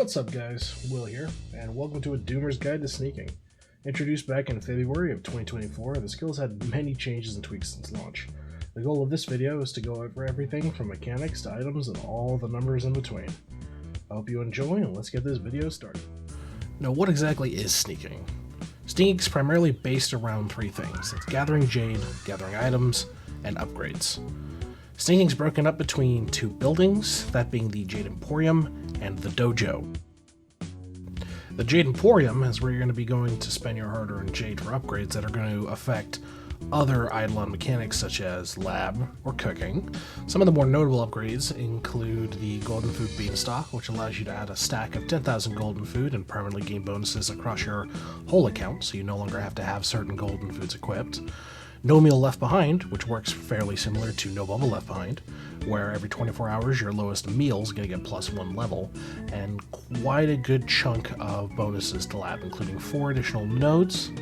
What's up guys, Will here, and welcome to a Doomer's Guide to Sneaking. Introduced back in February of 2024, the skill's had many changes and tweaks since launch. The goal of this video is to go over everything from mechanics to items and all the numbers in between. I hope you enjoy, and let's get this video started. Now, what exactly is sneaking? Sneaking is primarily based around three things. It's gathering jade, gathering items, and upgrades. Sneaking is broken up between two buildings, that being the Jade Emporium and the dojo. The Jade Emporium is where you're going to be going to spend your hard-earned jade for upgrades that are going to affect other eidolon mechanics such as lab or cooking. Some of the more notable upgrades include the Golden Food Beanstalk, which allows you to add a stack of 10,000 golden food and permanently gain bonuses across your whole account, so you no longer have to have certain golden foods equipped. No Meal Left Behind, which works fairly similar to No Bubble Left Behind, where every 24 hours your lowest meal is going to get +1 level, and quite a good chunk of bonuses to lab, including 4 additional nodes,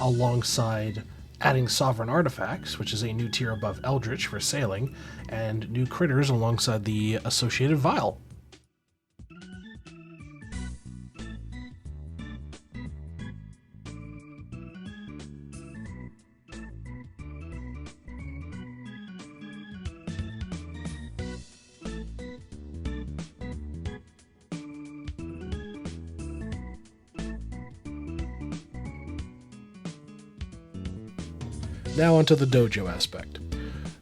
alongside adding Sovereign Artifacts, which is a new tier above Eldritch for sailing, and new critters alongside the associated Vial. Now onto the dojo aspect.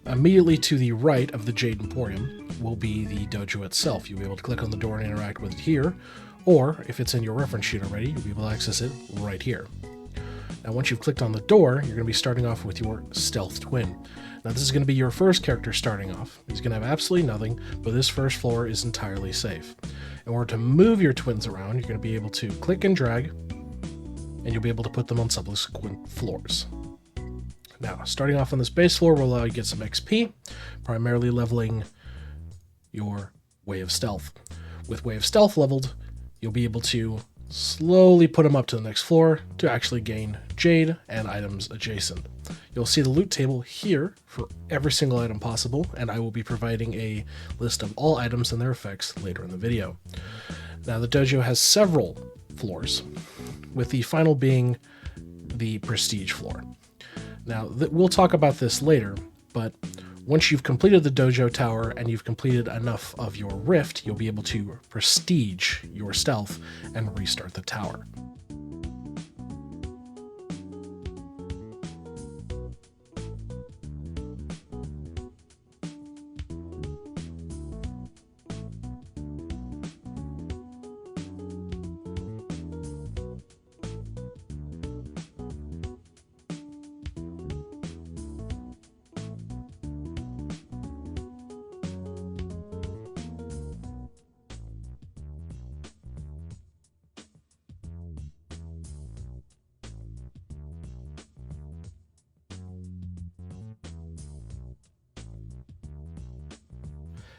Immediately to the right of the Jade Emporium will be the dojo itself. You'll be able to click on the door and interact with it here, or if it's in your reference sheet already, you'll be able to access it right here. Now once you've clicked on the door, you're going to be starting off with your Stealth Twin. Now this is going to be your first character starting off. He's going to have absolutely nothing, but this first floor is entirely safe. In order to move your twins around, you're going to be able to click and drag, and you'll be able to put them on subsequent floors. Now, starting off on this base floor will allow you to get some XP, primarily leveling your Way of Stealth. With Way of Stealth leveled, you'll be able to slowly put them up to the next floor to actually gain jade and items adjacent. You'll see the loot table here for every single item possible, and I will be providing a list of all items and their effects later in the video. Now, the dojo has several floors, with the final being the Prestige floor. Now, we'll talk about this later, but once you've completed the dojo tower and you've completed enough of your rift, you'll be able to prestige your stealth and restart the tower.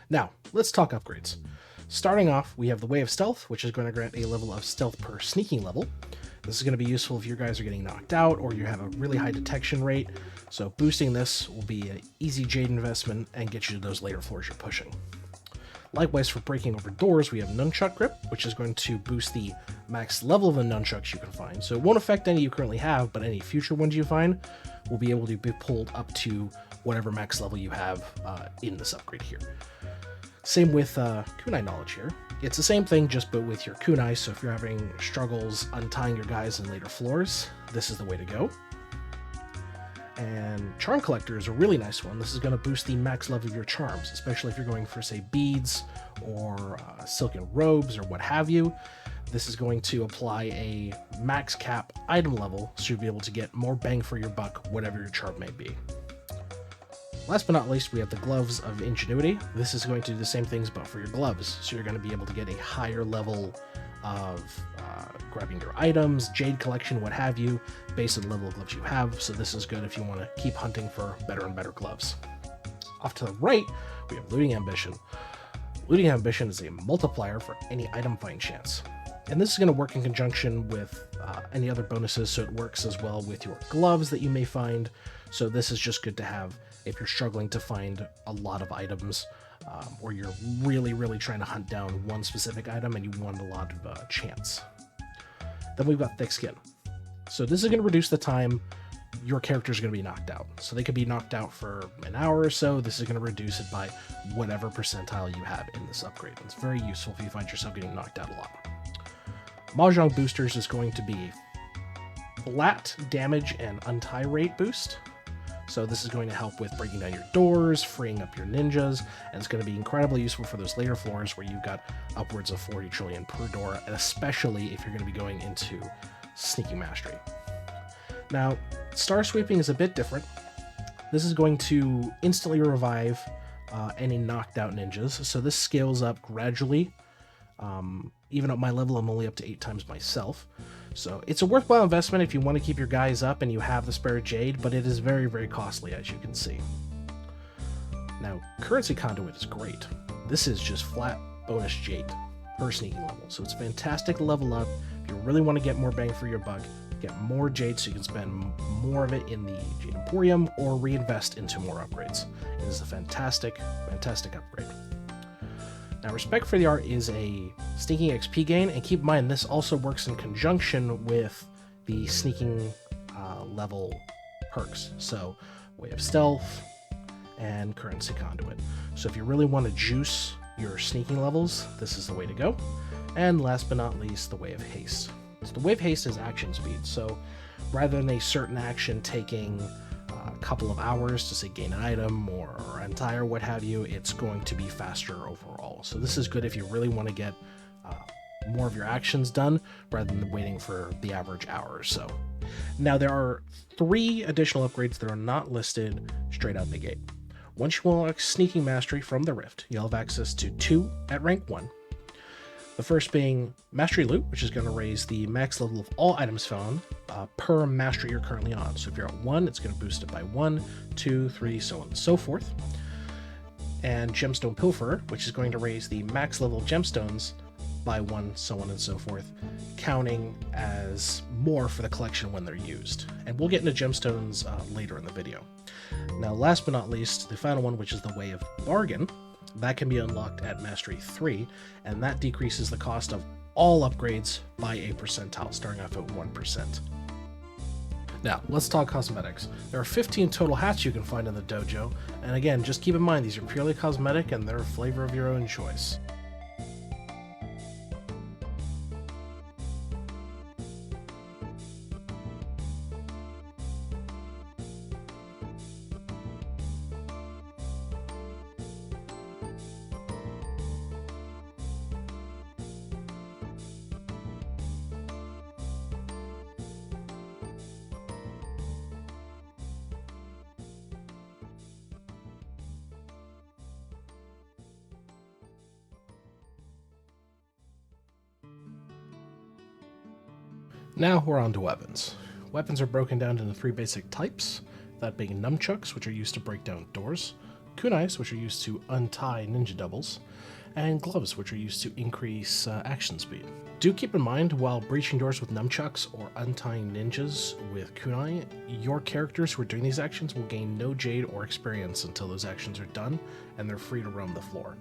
Now, let's talk upgrades. Starting off, we have the Way of Stealth, which is going to grant a level of stealth per sneaking level. This is going to be useful if you guys are getting knocked out or you have a really high detection rate, so boosting this will be an easy jade investment and get you to those later floors you're pushing. Likewise, for breaking over doors, we have Nunchuck Grip, which is going to boost the max level of the nunchucks you can find. So it won't affect any you currently have, but any future ones you find will be able to be pulled up to whatever max level you have in this upgrade here. Same with kunai knowledge here. It's the same thing, just but with your kunai, so if you're having struggles untying your guys in later floors, this is the way to go. And Charm Collector is a really nice one. This is going to boost the max level of your charms, especially if you're going for, say, beads or silken robes or what have you. This is going to apply a max cap item level, so you'll be able to get more bang for your buck, whatever your charm may be. Last but not least, we have the Gloves of Ingenuity. This is going to do the same things, but for your gloves. So you're going to be able to get a higher level of grabbing your items, jade collection, what have you, based on the level of gloves you have. So this is good if you want to keep hunting for better and better gloves. Off to the right, we have Looting Ambition. Looting Ambition is a multiplier for any item find chance. And this is going to work in conjunction with any other bonuses, so it works as well with your gloves that you may find. So this is just good to have if you're struggling to find a lot of items or you're really trying to hunt down one specific item and you want a lot of chance. Then we've got Thick Skin. So this is going to reduce the time your character is going to be knocked out. So they could be knocked out for an hour or so. This is going to reduce it by whatever percentile you have in this upgrade. It's very useful if you find yourself getting knocked out a lot. Mahjong Boosters is going to be flat damage and untie rate boost. So this is going to help with breaking down your doors, freeing up your ninjas, and it's going to be incredibly useful for those later floors where you've got upwards of 40 trillion per door, and especially if you're going to be going into Sneaking Mastery. Now, Star Sweeping is a bit different. This is going to instantly revive any knocked out ninjas, so this scales up gradually. Even at my level, I'm only up to 8 times myself. So it's a worthwhile investment if you want to keep your guys up and you have the spare Jade, but it is very costly, as you can see. Now, Currency Conduit is great. This is just flat bonus Jade per sneaking level, so it's fantastic to level up. If you really want to get more bang for your buck, get more Jade so you can spend more of it in the Jade Emporium or reinvest into more upgrades. It is a fantastic upgrade. Now, Respect for the Art is a sneaking XP gain, and keep in mind this also works in conjunction with the sneaking level perks. So, Way of Stealth and Currency Conduit. So if you really want to juice your sneaking levels, this is the way to go. And last but not least, the Way of Haste. So the Way of Haste is action speed. So rather than a certain action taking a couple of hours to say gain an item or untie or what have you, it's going to be faster overall. So this is good if you really want to get more of your actions done rather than waiting for the average hour or so. Now there are 3 additional upgrades that are not listed straight out the gate. Once you unlock Sneaking Mastery from the Rift, you'll have access to 2 at rank 1. The first being Mastery Loot, which is going to raise the max level of all items found per mastery you're currently on. So if you're at 1, it's going to boost it by 1, 2, 3, so on and so forth. And Gemstone Pilferer, which is going to raise the max level of gemstones by 1, so on and so forth, counting as more for the collection when they're used. And we'll get into gemstones later in the video. Now, last but not least, the final one, which is the Way of Bargain, that can be unlocked at Mastery 3, and that decreases the cost of all upgrades by a percentile, starting off at 1%. Now, let's talk cosmetics. There are 15 total hats you can find in the dojo, and again, just keep in mind these are purely cosmetic and they're a flavor of your own choice. Now we're on to weapons. Weapons are broken down into 3 basic types, that being nunchucks, which are used to break down doors, kunais, which are used to untie ninja doubles, and gloves, which are used to increase action speed. Do keep in mind, while breaching doors with nunchucks or untying ninjas with kunai, your characters who are doing these actions will gain no Jade or experience until those actions are done, and they're free to roam the floor.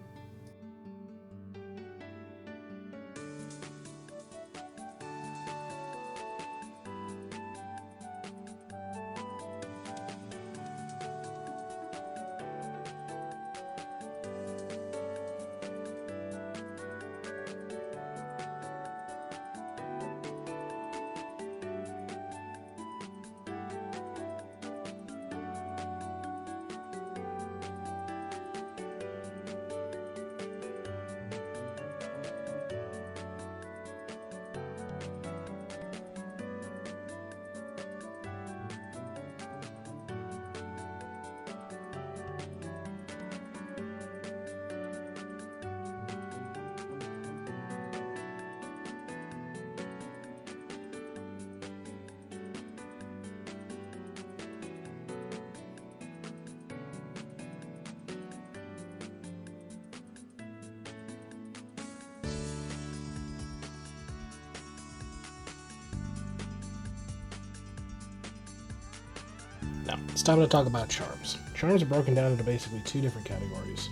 Now, it's time to talk about charms. Charms are broken down into basically 2 different categories.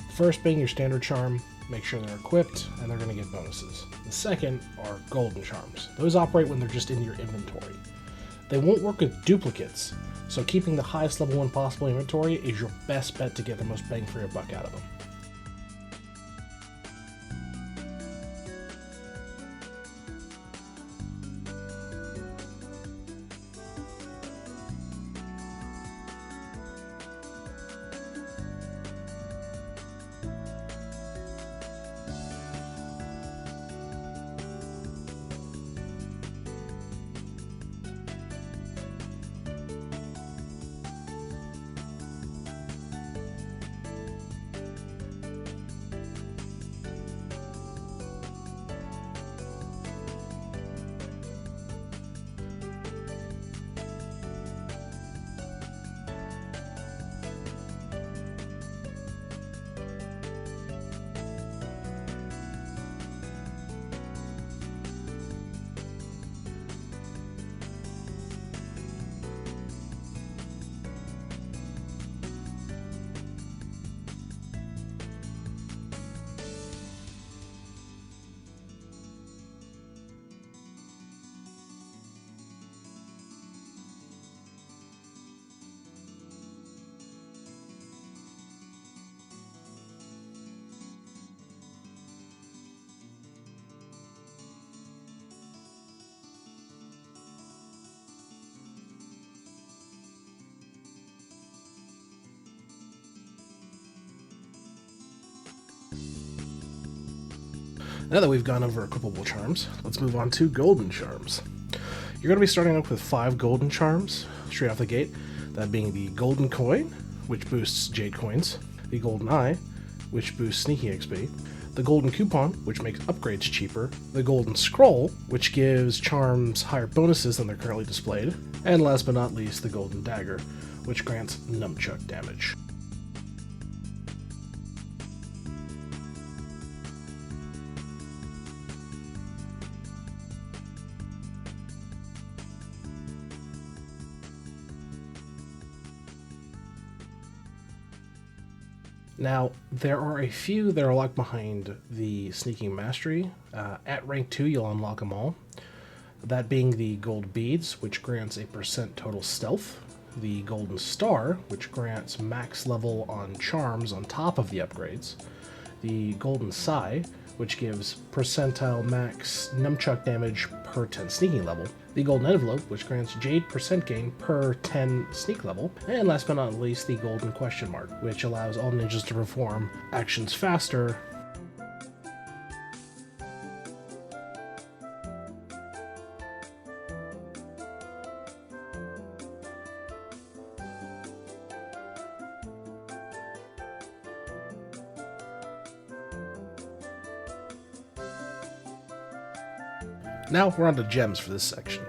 The first being your standard charm, make sure they're equipped and they're going to get bonuses. The second are golden charms. Those operate when they're just in your inventory. They won't work with duplicates, so keeping the highest level one possible inventory is your best bet to get the most bang for your buck out of them. Now that we've gone over equipable charms, let's move on to golden charms. You're going to be starting off with 5 golden charms straight off the gate, that being the golden coin, which boosts Jade coins, the golden eye, which boosts sneaky XP, the golden coupon, which makes upgrades cheaper, the golden scroll, which gives charms higher bonuses than they're currently displayed, and last but not least, the golden dagger, which grants nunchuck damage. Now, there are a few that are locked behind the Sneaking Mastery. At rank 2, you'll unlock them all. That being the Gold Beads, which grants a % total stealth. The Golden Star, which grants max level on charms on top of the upgrades. The Golden Sai, which gives percentile max nunchuck damage per 10 sneaking level. The Golden Envelope, which grants Jade % gain per 10 sneak level. And last but not least, the Golden Question Mark, which allows all ninjas to perform actions faster. Now we're on to gems for this section.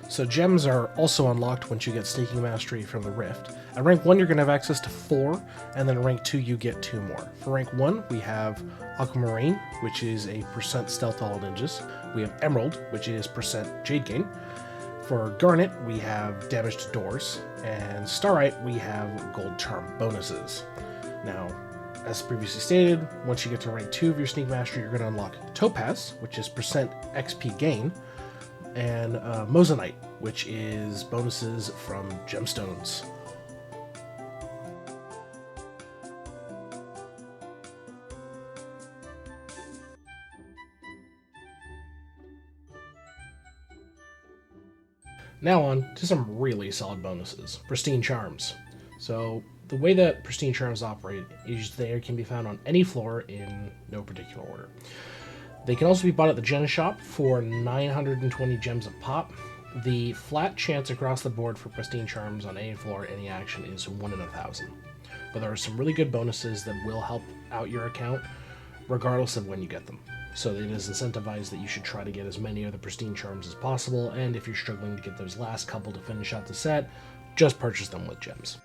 So gems are also unlocked once you get Sneaking Mastery from the Rift. At rank 1 you're going to have access to 4, and then at rank 2 you get 2 more. For rank 1 we have Aquamarine, which is a % stealth to all ninjas. We have Emerald, which is % Jade gain. For Garnet we have damage to doors, and Starite we have gold charm bonuses. Now, as previously stated, once you get to rank 2 of your Sneak Mastery, you're going to unlock Topaz, which is % XP gain, and Moissanite, which is bonuses from gemstones. Now on to some really solid bonuses. Pristine Charms. So the way that Pristine Charms operate is they can be found on any floor in no particular order. They can also be bought at the gem shop for 920 gems a pop. The flat chance across the board for Pristine Charms on any floor, any action, is 1 in 1,000. But there are some really good bonuses that will help out your account regardless of when you get them. So it is incentivized that you should try to get as many of the Pristine Charms as possible, and if you're struggling to get those last couple to finish out the set, just purchase them with gems.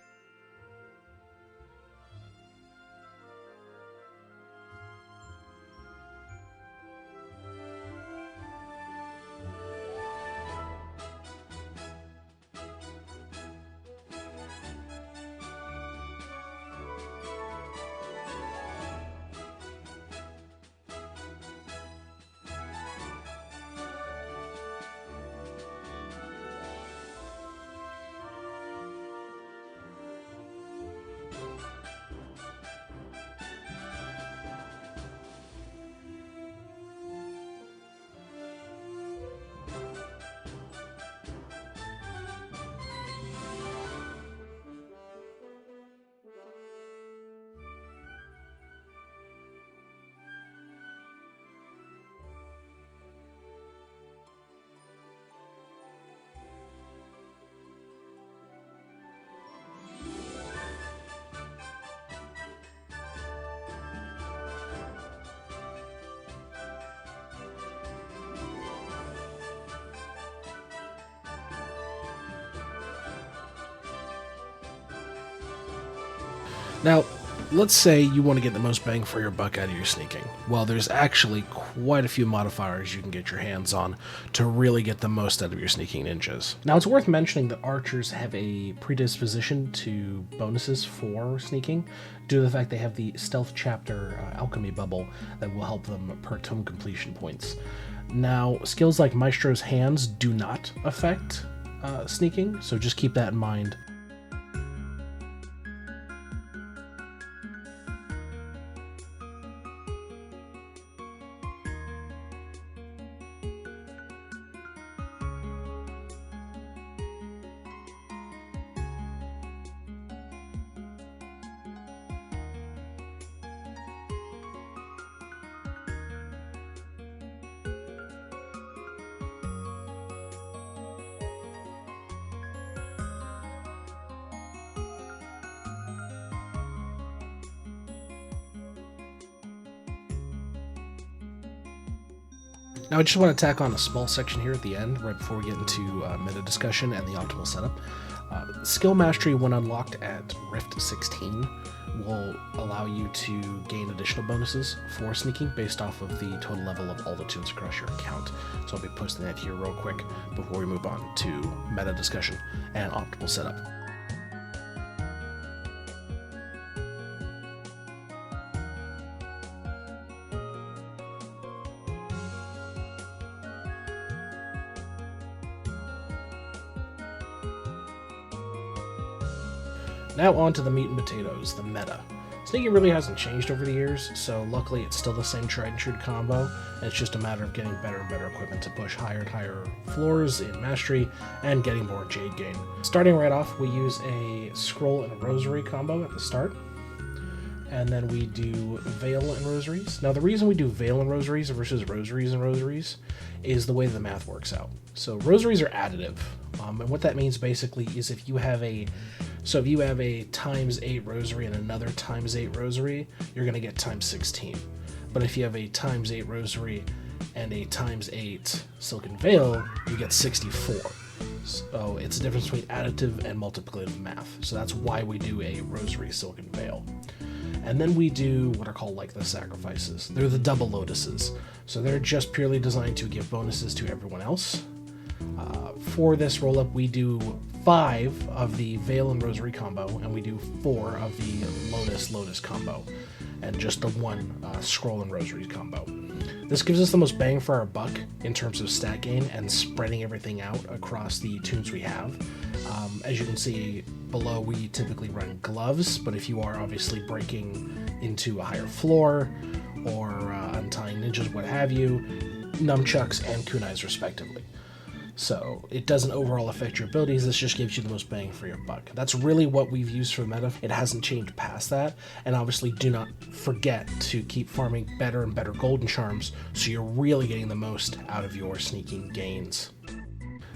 Now, let's say you want to get the most bang for your buck out of your sneaking. Well, there's actually quite a few modifiers you can get your hands on to really get the most out of your sneaking ninjas. Now, it's worth mentioning that archers have a predisposition to bonuses for sneaking due to the fact they have the stealth chapter alchemy bubble that will help them per tome completion points. Now, skills like Maestro's hands do not affect sneaking, so just keep that in mind. Now I just want to tack on a small section here at the end, right before we get into meta discussion and the optimal setup. Skill Mastery, when unlocked at Rift 16, will allow you to gain additional bonuses for sneaking based off of the total level of all the tunes across your account. So I'll be posting that here real quick before we move on to meta discussion and optimal setup. Now on to the meat and potatoes, the meta. Sneaking really hasn't changed over the years, so luckily it's still the same tried and true combo, and it's just a matter of getting better and better equipment to push higher and higher floors in Mastery and getting more Jade gain. Starting right off, we use a Scroll and a Rosary combo at the start, and then we do Veil and Rosaries. Now the reason we do Veil and Rosaries versus Rosaries and Rosaries is the way the math works out. So Rosaries are additive, and what that means basically is if you have a times 8 rosary and another times 8 rosary, you're going to get times 16. But if you have a times 8 rosary and a times 8 silken veil, you get 64. So it's a difference between additive and multiplicative math. So that's why we do a rosary silken veil. And then we do what are called like the sacrifices. They're the double lotuses. So they're just purely designed to give bonuses to everyone else. For this roll up, we do 5 of the Veil and Rosary combo, and we do 4 of the Lotus combo, and just the 1 Scroll and Rosary combo. This gives us the most bang for our buck in terms of stat gain and spreading everything out across the tunes we have. As you can see below, we typically run gloves, but if you are obviously breaking into a higher floor or untying ninjas, what have you, nunchucks and kunais respectively. So it doesn't overall affect your abilities, this just gives you the most bang for your buck. That's really what we've used for the meta. It hasn't changed past that, and obviously do not forget to keep farming better and better golden charms so you're really getting the most out of your sneaking gains.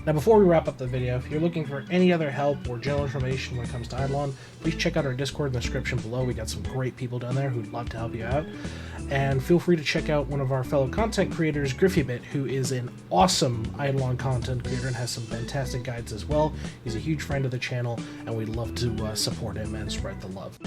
Now before we wrap up the video, if you're looking for any other help or general information when it comes to Eidolon, please check out our Discord in the description below. We got some great people down there who'd love to help you out. And feel free to check out one of our fellow content creators, Griffybit, who is an awesome Eidolon content creator and has some fantastic guides as well. He's a huge friend of the channel, and we'd love to support him and spread the love.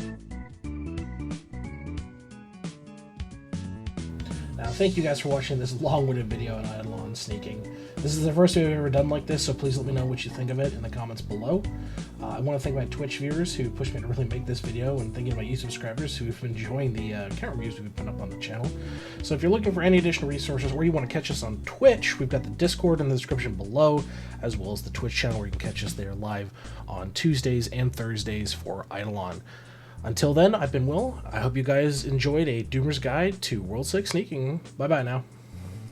Now, thank you guys for watching this long-winded video on Eidolon sneaking. This is the first video I've ever done like this, so please let me know what you think of it in the comments below. I want to thank my Twitch viewers who pushed me to really make this video, and thank you to my YouTube subscribers who've been enjoying the account reviews we've put up on the channel. So if you're looking for any additional resources or you want to catch us on Twitch, we've got the Discord in the description below, as well as the Twitch channel where you can catch us there live on Tuesdays and Thursdays for Eidolon. Until then, I've been Will. I hope you guys enjoyed a Doomer's Guide to World 6 Sneaking. Bye-bye now.